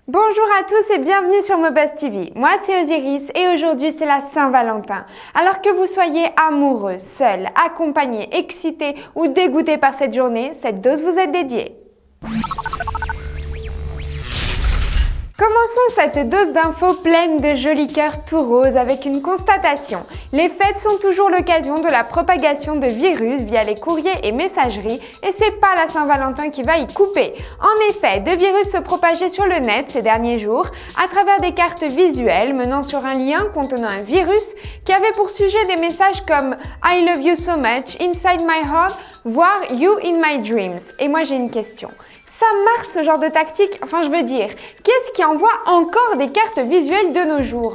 Bonjour à tous et bienvenue sur Mobuzz TV. Moi c'est Osiris et aujourd'hui c'est la Saint-Valentin. Alors que vous soyez amoureux, seul, accompagné, excité ou dégoûté par cette journée, cette dose vous est dédiée. Commençons cette dose d'infos pleine de jolis cœurs tout roses avec une constatation. Les fêtes sont toujours l'occasion de la propagation de virus via les courriers et messageries et c'est pas la Saint-Valentin qui va y couper. En effet, deux virus se propageaient sur le net ces derniers jours à travers des cartes visuelles menant sur un lien contenant un virus qui avait pour sujet des messages comme I love you so much, inside my heart, voire you in my dreams. Et moi j'ai une question. Ça marche ce genre de tactique? Enfin je veux dire, qu'est-ce qui envoie encore des cartes visuelles de nos jours?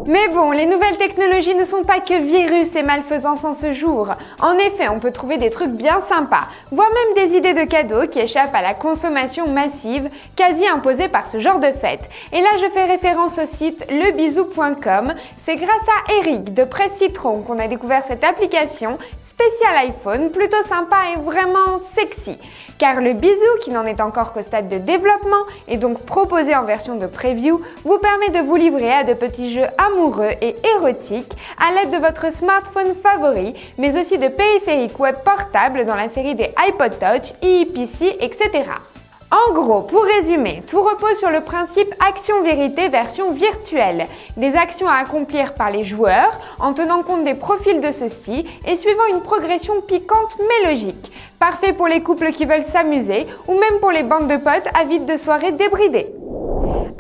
Mais bon, les nouvelles technologies ne sont pas que virus et malfaisance en ce jour. En effet, on peut trouver des trucs bien sympas, voire même des idées de cadeaux qui échappent à la consommation massive, quasi imposée par ce genre de fête. Et là, je fais référence au site lebisou.com. C'est grâce à Eric de Presse Citron qu'on a découvert cette application spéciale iPhone, plutôt sympa et vraiment sexy. Car le bisou, qui n'en est encore qu'au stade de développement et donc proposé en version de preview, vous permet de vous livrer à de petits jeux amoureux et érotiques à l'aide de votre smartphone favori, mais aussi de périphériques web portables dans la série des iPod Touch, iPC, etc. En gros, pour résumer, tout repose sur le principe action-vérité version virtuelle. Des actions à accomplir par les joueurs en tenant compte des profils de ceux-ci et suivant une progression piquante mais logique. Parfait pour les couples qui veulent s'amuser ou même pour les bandes de potes avides de soirées débridées.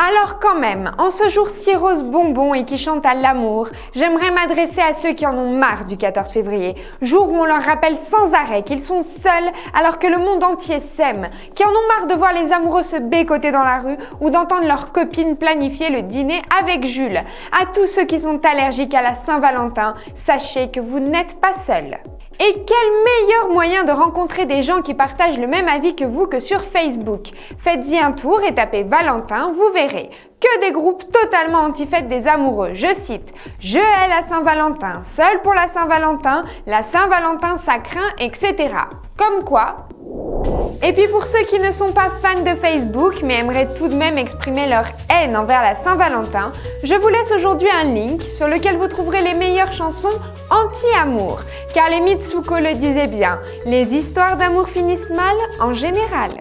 Alors quand même, en ce jour si rose bonbon et qui chante à l'amour, j'aimerais m'adresser à ceux qui en ont marre du 14 février, jour où on leur rappelle sans arrêt qu'ils sont seuls alors que le monde entier s'aime, qui en ont marre de voir les amoureux se bécoter dans la rue ou d'entendre leurs copines planifier le dîner avec Jules. À tous ceux qui sont allergiques à la Saint-Valentin, sachez que vous n'êtes pas seuls. Et quel meilleur moyen de rencontrer des gens qui partagent le même avis que vous que sur Facebook. Faites-y un tour et tapez Valentin, vous verrez. Que des groupes totalement anti-fêtes des amoureux. Je cite « Je hais la Saint-Valentin, seul pour la Saint-Valentin ça craint, etc. » Comme quoi. Et puis pour ceux qui ne sont pas fans de Facebook mais aimeraient tout de même exprimer leur haine envers la Saint-Valentin, je vous laisse aujourd'hui un link sur lequel vous trouverez les meilleures chansons anti-amour. Car les Mitsuko le disaient bien, les histoires d'amour finissent mal en général.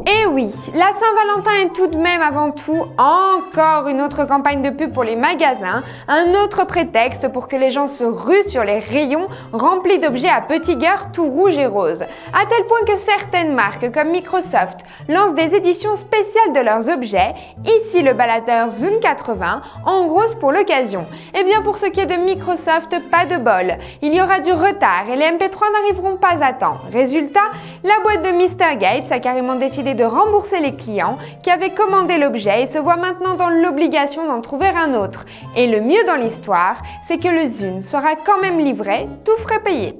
Et oui, la Saint-Valentin est tout de même avant tout encore une autre campagne de pub pour les magasins, un autre prétexte pour que les gens se ruent sur les rayons remplis d'objets à petits cœurs tout rouges et roses. À tel point que certaines marques comme Microsoft lancent des éditions spéciales de leurs objets, ici le baladeur Zune 80 en rose pour l'occasion. Et bien pour ce qui est de Microsoft, pas de bol. Il y aura du retard et les MP3 n'arriveront pas à temps. Résultat, la boîte de Mr Gates a carrément décidé de rembourser les clients qui avaient commandé l'objet et se voient maintenant dans l'obligation d'en trouver un autre. Et le mieux dans l'histoire, c'est que le Zune sera quand même livré, tout frais payé.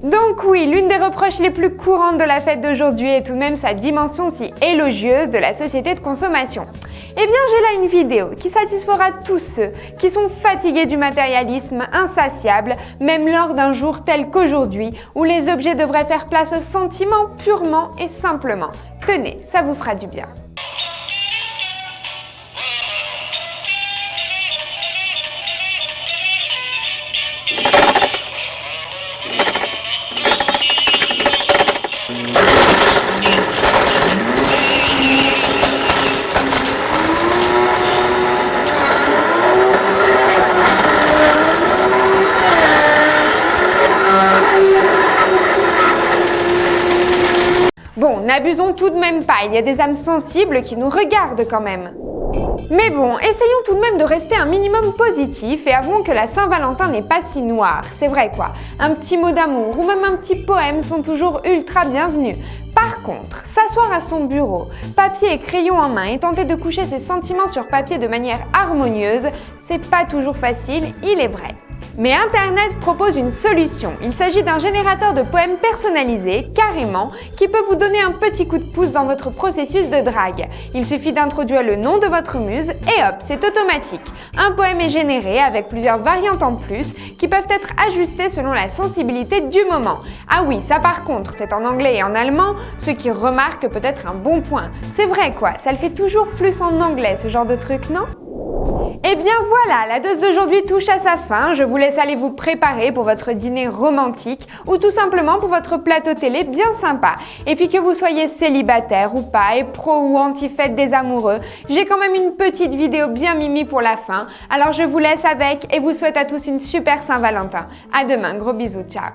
Donc oui, l'une des reproches les plus courantes de la fête d'aujourd'hui est tout de même sa dimension si élogieuse de la société de consommation. Eh bien, j'ai là une vidéo qui satisfera tous ceux qui sont fatigués du matérialisme insatiable, même lors d'un jour tel qu'aujourd'hui, où les objets devraient faire place aux sentiments purement et simplement. Tenez, ça vous fera du bien. Bon, n'abusons tout de même pas, il y a des âmes sensibles qui nous regardent quand même. Mais bon, essayons tout de même de rester un minimum positif et avouons que la Saint-Valentin n'est pas si noire, c'est vrai quoi. Un petit mot d'amour ou même un petit poème sont toujours ultra bienvenus. Par contre, s'asseoir à son bureau, papier et crayon en main et tenter de coucher ses sentiments sur papier de manière harmonieuse, c'est pas toujours facile, il est vrai. Mais Internet propose une solution. Il s'agit d'un générateur de poèmes personnalisé, carrément, qui peut vous donner un petit coup de pouce dans votre processus de drague. Il suffit d'introduire le nom de votre muse et hop, c'est automatique. Un poème est généré avec plusieurs variantes en plus qui peuvent être ajustées selon la sensibilité du moment. Ah oui, ça par contre, c'est en anglais et en allemand, ce qui remarque peut-être un bon point. C'est vrai quoi, ça le fait toujours plus en anglais ce genre de truc, non ? Et bien voilà, la dose d'aujourd'hui touche à sa fin. Je vous laisse aller vous préparer pour votre dîner romantique ou tout simplement pour votre plateau télé bien sympa. Et puis que vous soyez célibataire ou pas, et pro ou anti-fête des amoureux, j'ai quand même une petite vidéo bien mimi pour la fin. Alors je vous laisse avec et vous souhaite à tous une super Saint-Valentin. À demain, gros bisous, ciao.